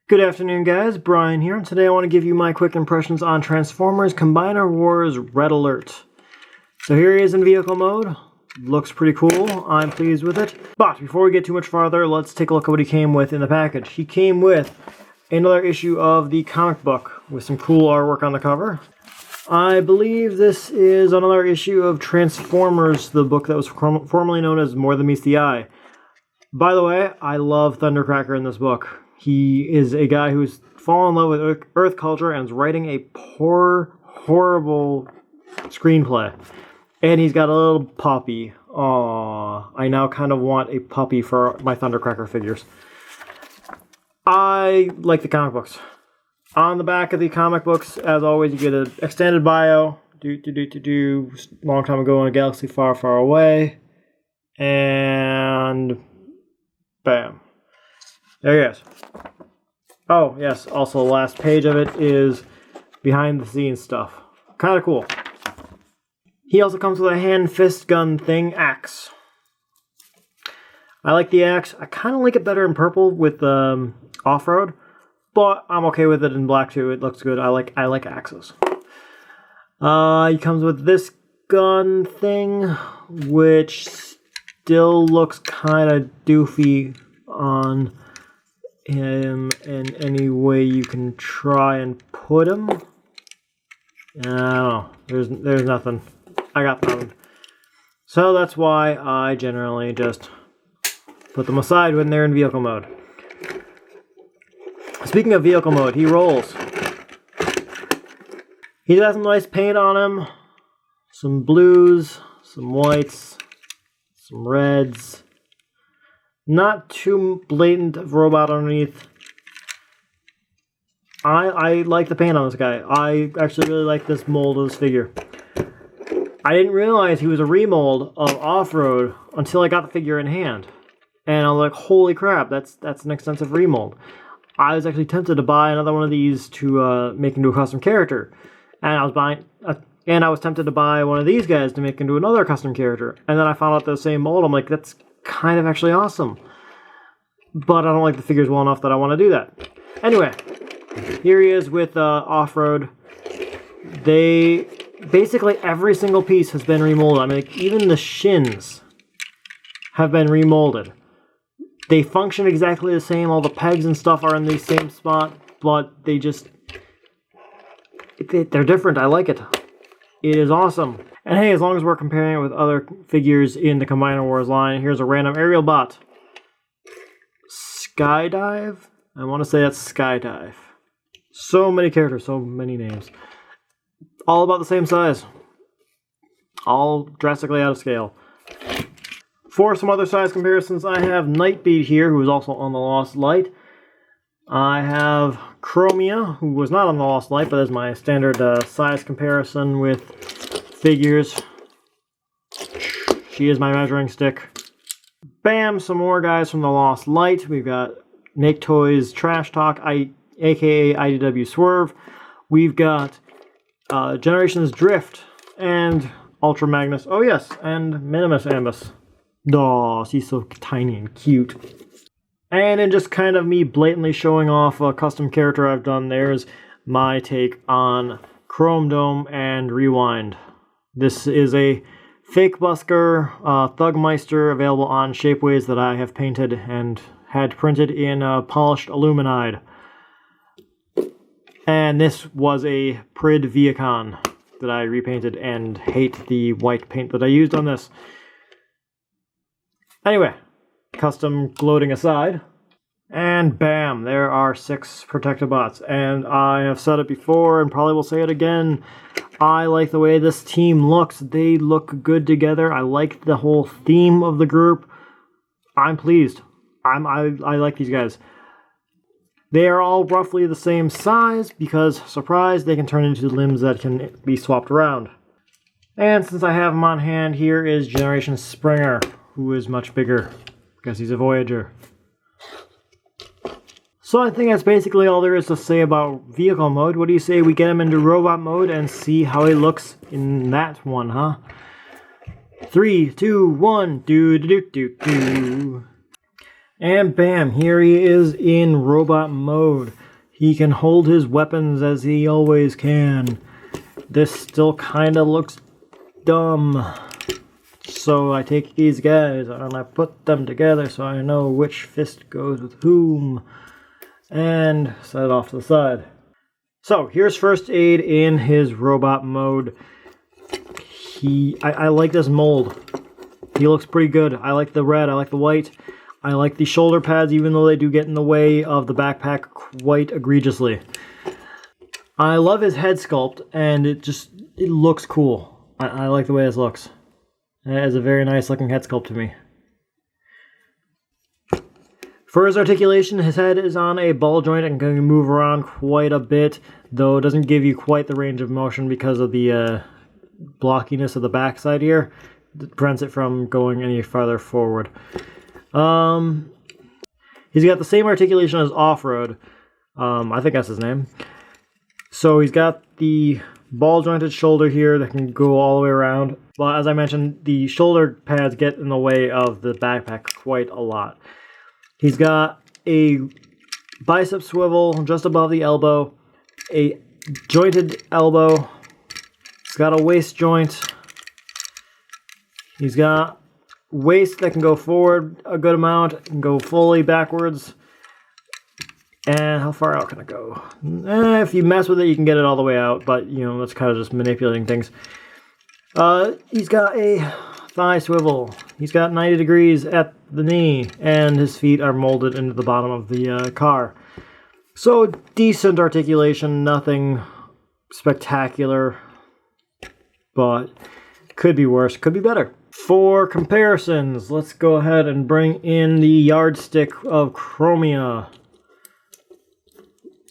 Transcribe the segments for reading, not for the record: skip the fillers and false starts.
Good afternoon, guys. Brian here, and today I want to give you my quick impressions on Transformers Combiner Wars Red Alert. So here he is in vehicle mode. Looks pretty cool. I'm pleased with it. But before we get too much farther, let's take a look at what he came with in the package. He came with another issue of the comic book with some cool artwork on the cover. I believe this is another issue of Transformers, the book that was formerly known as More Than Meets the Eye. By the way, I love Thundercracker in this book. He is a guy who's fallen in love with Earth culture and is writing a poor, horrible screenplay. And he's got a little puppy. Aww, I now kind of want a puppy for my Thundercracker figures. I like the comic books. On the back of the comic books, as always, you get an extended bio. Long time ago in a galaxy far, far away. And bam. There he is. Oh, yes, also the last page of it is behind the scenes stuff. Kind of cool. He also comes with a hand fist gun thing, axe. I like the axe. I kind of like it better in purple with off-road, but I'm okay with it in black too. It looks good. I like axes. He comes with this gun thing, which still looks kind of doofy on him in any way you can try and put him. I don't know. There's nothing. I got nothing. So that's why I generally just put them aside when they're in vehicle mode. Speaking of vehicle mode, he rolls. He's got some nice paint on him. Some blues, some whites, some reds. Not too blatant robot underneath. I like the paint on this guy. I actually really like this mold of this figure. I didn't realize he was a remold of Off-Road until I got the figure in hand. And I was like, holy crap, that's an extensive remold. I was actually tempted to buy another one of these to make into a custom character. And I was tempted to buy one of these guys to make into another custom character. And then I found out the same mold. I'm like, that's kind of actually awesome. But I don't like the figures well enough that I want to do that. Anyway, here he is with Off-Road. Basically every single piece has been remolded. I mean, like, even the shins have been remolded. They function exactly the same. All the pegs and stuff are in the same spot, but they're different. I like it. It is awesome. And hey, as long as we're comparing it with other figures in the Combiner Wars line, here's a random aerial bot. Skydive? I want to say that's Skydive. So many characters, so many names. All about the same size. All drastically out of scale. For some other size comparisons, I have Nightbeat here, who is also on the Lost Light. I have Chromia, who was not on the Lost Light, but is my standard size comparison with figures. She is my measuring stick. Bam, some more guys from the Lost Light. We've got Make Toys Trash Talk, aka IDW Swerve. We've got Generations Drift and Ultra Magnus. Oh yes, and Minimus Ambus. Aw, she's so tiny and cute. And in just kind of me blatantly showing off a custom character I've done, there's my take on Chrome Dome and Rewind. This is a fake busker, Thugmeister, available on Shapeways that I have painted and had printed in polished aluminide. And this was a Prid Viacon that I repainted and hate the white paint that I used on this. Anyway, custom gloating aside, and bam, there are 6 Protectobots. And I have said it before and probably will say it again, I like the way this team looks. They look good together. I like the whole theme of the group. I'm pleased. I like these guys. They are all roughly the same size because, surprise, they can turn into limbs that can be swapped around. And since I have them on hand, here is Generation Springer, who is much bigger because he's a Voyager. So I think that's basically all there is to say about vehicle mode. What do you say we get him into robot mode and see how he looks in that one, huh? 3, 2, 1, do do do do do. And bam, here he is in robot mode. He can hold his weapons as he always can. This still kind of looks dumb. So I take these guys and I put them together so I know which fist goes with whom. And set it off to the side. So here's first aid in his robot mode. I like this mold. He looks pretty good. I like the red, I like the white. I like the shoulder pads, even though they do get in the way of the backpack quite egregiously. I love his head sculpt, and it looks cool. I like the way this looks. It has a very nice looking head sculpt to me. For his articulation, his head is on a ball joint and can move around quite a bit, though it doesn't give you quite the range of motion because of the blockiness of the backside here. It prevents it from going any farther forward. He's got the same articulation as Off-Road. I think that's his name. So he's got the ball jointed shoulder here that can go all the way around. Well, as I mentioned, the shoulder pads get in the way of the backpack quite a lot. He's got a bicep swivel just above the elbow, a jointed elbow. He's got a waist joint. He's got waist that can go forward a good amount, can go fully backwards. And how far out can it go? If you mess with it, you can get it all the way out, but you know, that's kind of just manipulating things. He's got a thigh swivel. He's got 90 degrees at the knee, and his feet are molded into the bottom of the car. So decent articulation, nothing spectacular, but could be worse, could be better. For comparisons, let's go ahead and bring in the yardstick of Chromia,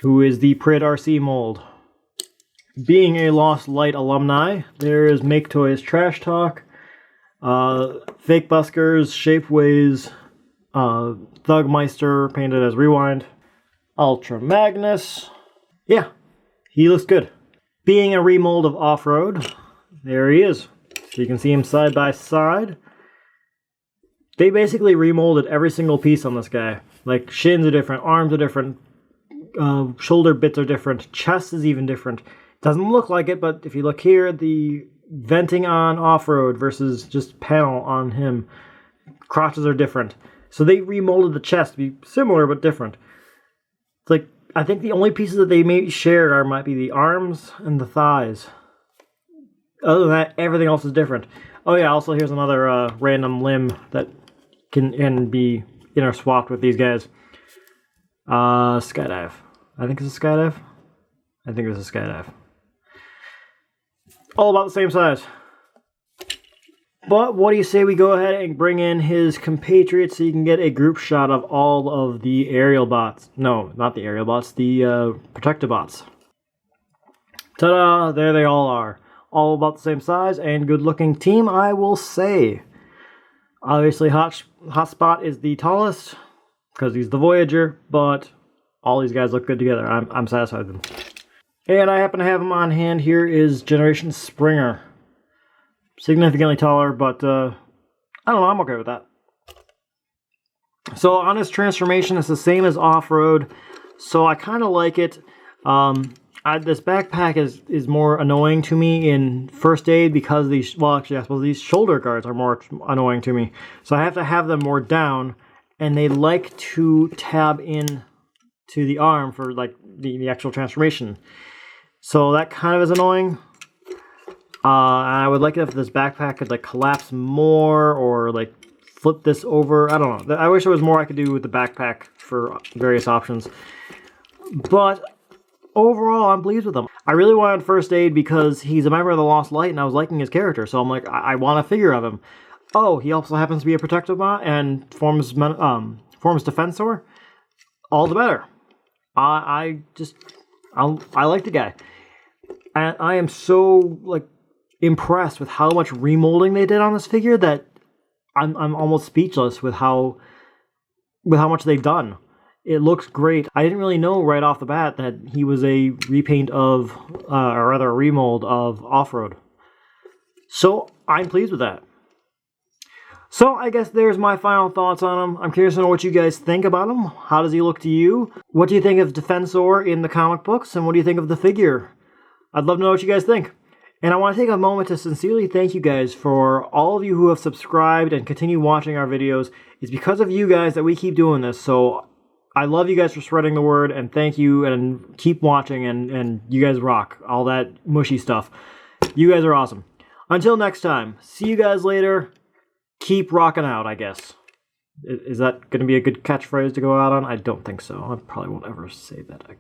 who is the Prid RC mold. Being a Lost Light alumni, there is Make Toys Trash Talk, Fake Buskers, Shapeways, Thugmeister painted as Rewind, Ultra Magnus. Yeah, he looks good. Being a remold of Off-Road, there he is. So you can see him side by side. They basically remolded every single piece on this guy. Like, shins are different, arms are different, shoulder bits are different, chest is even different. Doesn't look like it, but if you look here, the venting on Off-Road versus just panel on him, crotches are different. So they remolded the chest to be similar but different. It's like, I think the only pieces that they may share might be the arms and the thighs. Other than that, everything else is different. Oh yeah, also here's another random limb that can be inter-swapped with these guys. Skydive. I think it's a skydive. I think it's a skydive. All about the same size. But what do you say we go ahead and bring in his compatriots so you can get a group shot of all of the aerial bots. No, not the aerial bots, the Protectobots. Ta-da! There they all are. All about the same size and good looking team, I will say. Obviously Hotspot is the tallest because he's the Voyager, but all these guys look good together. I'm satisfied with them. And I happen to have him on hand. Here is Generation Springer. Significantly taller, but I don't know, I'm okay with that. So on his transformation, it's the same as Off-Road, so I kind of like it. This backpack is more annoying to me in first aid because these, well actually I suppose these shoulder guards are more annoying to me. So I have to have them more down, and they like to tab in to the arm for like the actual transformation. So that kind of is annoying. I would like it if this backpack could like collapse more or like flip this over. I don't know. I wish there was more I could do with the backpack for various options. But overall, I'm pleased with him. I really wanted first aid because he's a member of the Lost Light and I was liking his character. So I'm like, I want a figure of him. Oh, he also happens to be a Protectobot and forms Defensor. All the better. I like the guy. And I am so like impressed with how much remolding they did on this figure that I'm almost speechless with how much they've done. It looks great. I didn't really know right off the bat that he was a repaint of, or rather a remold of Off-Road. So I'm pleased with that. So I guess there's my final thoughts on him. I'm curious to know what you guys think about him. How does he look to you? What do you think of Defensor in the comic books? And what do you think of the figure? I'd love to know what you guys think. And I want to take a moment to sincerely thank you guys for all of you who have subscribed and continue watching our videos. It's because of you guys that we keep doing this. So I love you guys for spreading the word, and thank you, and keep watching, and you guys rock. All that mushy stuff. You guys are awesome. Until next time, see you guys later. Keep rocking out, I guess. Is that going to be a good catchphrase to go out on? I don't think so. I probably won't ever say that again.